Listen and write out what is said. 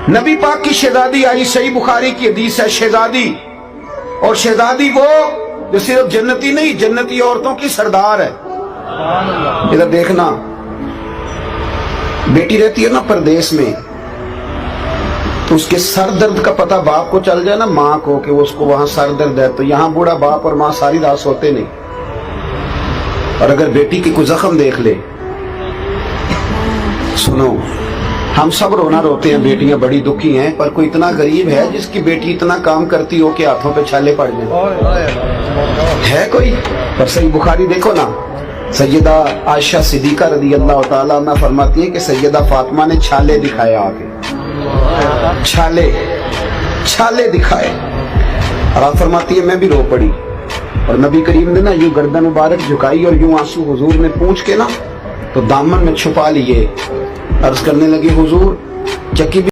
نبی پاک کی شہزادی آئی، صحیح بخاری کی حدیث ہے، شہزادی، اور شہزادی وہ جو صرف جنتی نہیں، جنتی عورتوں کی سردار ہے۔ ادھر دیکھنا، بیٹی رہتی ہے نا پردیس میں، تو اس کے سر درد کا پتہ باپ کو چل جائے نا، ماں کو، کہ اس کو وہاں سر درد ہے، تو یہاں بوڑھا باپ اور ماں ساری رات سوتے نہیں۔ اور اگر بیٹی کی کوئی زخم دیکھ لے، سنو، ہم سب رونا روتے ہیں، بیٹیاں بڑی دکھی ہیں، پر کوئی اتنا غریب ہے جس کی بیٹی اتنا کام کرتی ہو کہ ہاتھوں پہ چھالے پڑ جائیں؟ ہے کوئی؟ پر صحیح بخاری دیکھو نا، سیدہ عائشہ صدیقہ رضی اللہ تعالیٰ عنہ فرماتی ہیں کہ سیدہ فاطمہ نے چھالے دکھائے، آگے چھالے دکھائے، اور آپ فرماتی ہے میں بھی رو پڑی، اور نبی کریم نے نا یوں گردن مبارک جھکائی اور یوں آنسو حضور نے پونچھ کے نا تو دامن میں چھپا لیے، عرض کرنے لگی حضور چکی